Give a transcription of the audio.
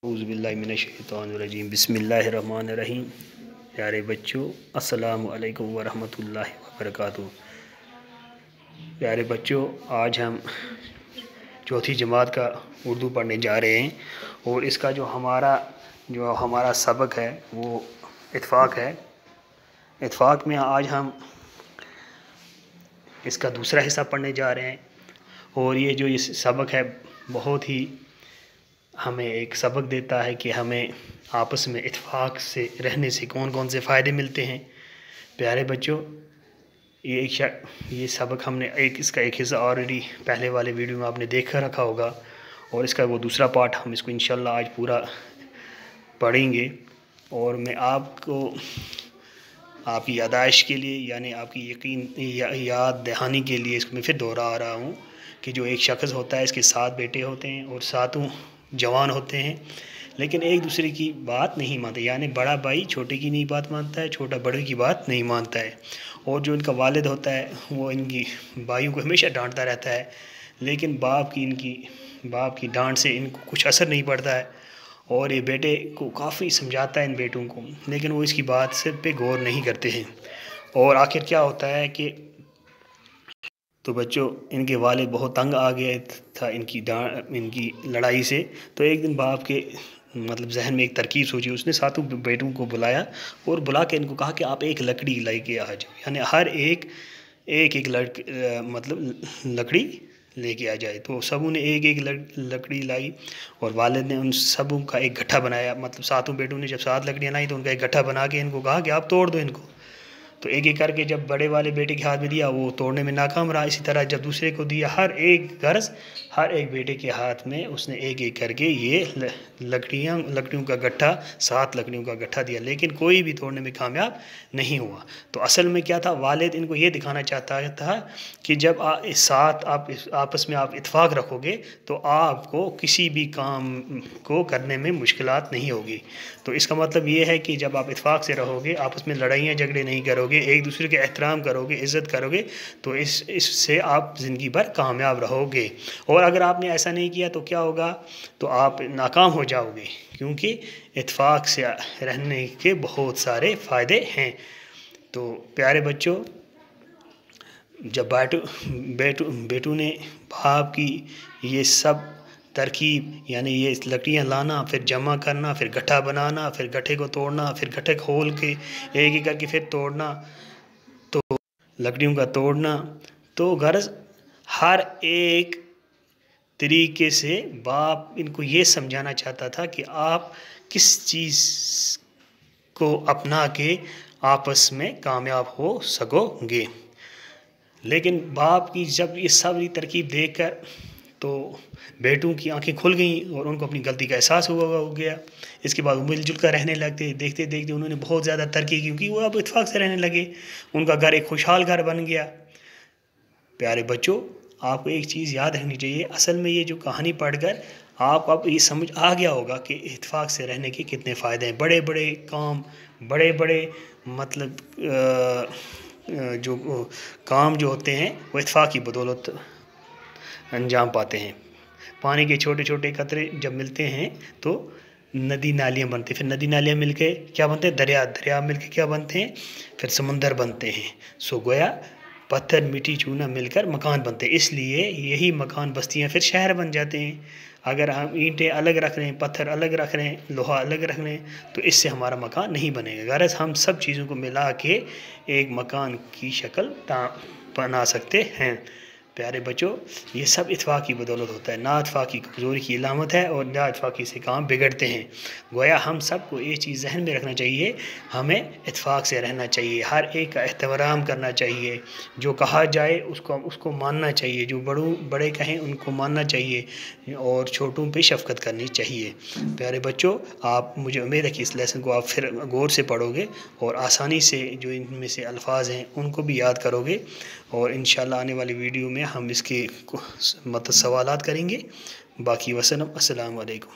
اعوذ باللہ من الشیطان الرجیم بسم اللہ الرحمن الرحیم۔ پیارے بچوں، السلام علیکم ورحمۃ اللہ وبرکاتہ۔ پیارے بچوں، آج ہم چوتھی جماعت کا اردو پڑھنے جا رہے ہیں، اور اس کا جو ہمارا سبق ہے وہ اتفاق ہے۔ اتفاق میں آج ہم اس کا دوسرا حصہ پڑھنے جا رہے ہیں، اور یہ جو سبق ہے بہت ہی ہمیں ایک سبق دیتا ہے کہ ہمیں آپس میں اتفاق سے رہنے سے کون کون سے فائدے ملتے ہیں۔ پیارے بچوں، یہ سبق ہم نے اس کا ایک حصہ آلریڈی پہلے والے ویڈیو میں آپ نے دیکھا رکھا ہوگا، اور اس کا وہ دوسرا پارٹ ہم اس کو انشاءاللہ آج پورا پڑھیں گے۔ اور میں آپ کو آپ کی یادداشت کے لیے، یعنی آپ کی یاد دہانی کے لیے اس کو میں پھر دوہرا رہا ہوں کہ جو ایک شخص ہوتا ہے، اس کے 7 بیٹے ہوتے ہیں اور 7 جوان ہوتے ہیں، لیکن ایک دوسرے کی بات نہیں مانتے، یعنی بڑا بھائی چھوٹے کی نہیں بات مانتا ہے، چھوٹا بڑے کی بات نہیں مانتا ہے، اور جو ان کا والد ہوتا ہے وہ ان کی بھائیوں کو ہمیشہ ڈانٹتا رہتا ہے، لیکن باپ کی ڈانٹ سے ان کو کچھ اثر نہیں پڑتا ہے، اور یہ بیٹے کو کافی سمجھاتا ہے ان بیٹوں کو، لیکن وہ اس کی بات سے پہ غور نہیں کرتے ہیں، اور آخر کیا ہوتا ہے کہ تو بچوں ان کے والد بہت تنگ آ گیا تھا ان کی لڑائی سے، تو ایک دن باپ کے ذہن میں ایک ترکیب سوچی، اس نے 7 بیٹوں کو بلایا اور بلا کے ان کو کہا کہ آپ ایک لکڑی لے کے آ جاؤ، یعنی ہر ایک لکڑی لے کے آ جائے۔ تو سبوں نے ایک لکڑی لائی، اور والد نے ان سبوں کا ایک گٹھا بنایا، 7 بیٹوں نے جب 7 لکڑیاں لائی تو ان کا ایک گٹھا بنا کے ان کو کہا کہ آپ توڑ دو ان کو۔ تو ایک ایک کر کے جب بڑے والے بیٹے کے ہاتھ میں دیا وہ توڑنے میں ناکام رہا، اسی طرح جب دوسرے کو دیا، ہر ایک بیٹے کے ہاتھ میں اس نے ایک ایک کر کے یہ لکڑیوں کا گٹھا 7 لکڑیوں کا گٹھا دیا، لیکن کوئی بھی توڑنے میں کامیاب نہیں ہوا۔ تو اصل میں کیا تھا، والد ان کو یہ دکھانا چاہتا تھا کہ جب آپس میں آپ اتفاق رکھو گے تو آپ کو کسی بھی کام کو کرنے میں مشکلات نہیں ہوگی۔ تو اس کا مطلب یہ ہے کہ جب آپ اتفاق سے رہو گے، آپس میں لڑائیاں جھگڑے نہیں کرو گے، ایک دوسرے کے احترام کرو گے، عزت کرو گے، تو اس سے آپ زندگی بھر کامیاب رہو گے۔ اور اگر آپ نے ایسا نہیں کیا تو کیا ہوگا، تو آپ ناکام ہو جاؤ گے، کیونکہ اتفاق سے رہنے کے بہت سارے فائدے ہیں۔ تو پیارے بچوں، جب بیٹوں نے باپ کی یہ سب ترکیب، یعنی یہ لکڑیاں لانا، پھر جمع کرنا، پھر گٹھا بنانا، پھر گٹھے کو توڑنا، پھر گٹھے کھول کے ایک ایک کر کے پھر توڑنا، تو لکڑیوں کا توڑنا، تو غرض ہر ایک طریقے سے باپ ان کو یہ سمجھانا چاہتا تھا کہ آپ کس چیز کو اپنا کے آپس میں کامیاب ہو سکو گے۔ لیکن باپ کی جب یہ ساری ترکیب دیکھ کر تو بیٹوں کی آنکھیں کھل گئیں، اور ان کو اپنی غلطی کا احساس ہو گیا۔ اس کے بعد وہ مل جل کر رہنے لگتے، دیکھتے دیکھتے انہوں نے بہت زیادہ ترقی کی، کیونکہ وہ اب اتفاق سے رہنے لگے، ان کا گھر ایک خوشحال گھر بن گیا۔ پیارے بچوں، آپ کو ایک چیز یاد رکھنی چاہیے، اصل میں یہ جو کہانی پڑھ کر آپ یہ سمجھ آ گیا ہوگا کہ اتفاق سے رہنے کے کتنے فائدے ہیں۔ بڑے بڑے کام، بڑے جو کام جو ہوتے ہیں وہ اتفاق کی بدولت انجام پاتے ہیں۔ پانی کے چھوٹے چھوٹے قطرے جب ملتے ہیں تو ندی نالیاں بنتے ہیں، پھر ندی نالیاں مل کے کیا بنتے ہیں، دریا مل کے کیا بنتے ہیں، پھر سمندر بنتے ہیں۔ سو گویا پتھر مٹی چونا مل کر مکان بنتے ہیں، اس لیے یہی مکان بستیاں پھر شہر بن جاتے ہیں۔ اگر ہم اینٹیں الگ رکھ رہے ہیں، پتھر الگ رکھ رہے ہیں، لوہا الگ رکھ رہے ہیں، تو اس سے ہمارا مکان نہیں بنے گا۔ غرض ہم سب چیزوں کو ملا کے ایک مکان کی شکل بنا سکتے ہیں۔ پیارے بچوں، یہ سب اتفاق کی بدولت ہوتا ہے، نا اتفاقی کمزوری کی علامت ہے، اور نا اتفاقی سے کام بگڑتے ہیں۔ گویا ہم سب کو یہ چیز ذہن میں رکھنا چاہیے، ہمیں اتفاق سے رہنا چاہیے، ہر ایک کا احترام کرنا چاہیے، جو کہا جائے اس کو ماننا چاہیے، جو بڑے کہیں ان کو ماننا چاہیے، اور چھوٹوں پہ شفقت کرنی چاہیے۔ پیارے بچوں، مجھے امید ہے کہ اس لیسن کو آپ پھر غور سے پڑھو گے، اور آسانی سے جو ان میں سے الفاظ ہیں ان کو بھی یاد کرو گے، اور انشاءاللہ آنے والی ویڈیو میں ہم اس کے سوالات کریں گے۔ باقی وسلم، السلام علیکم۔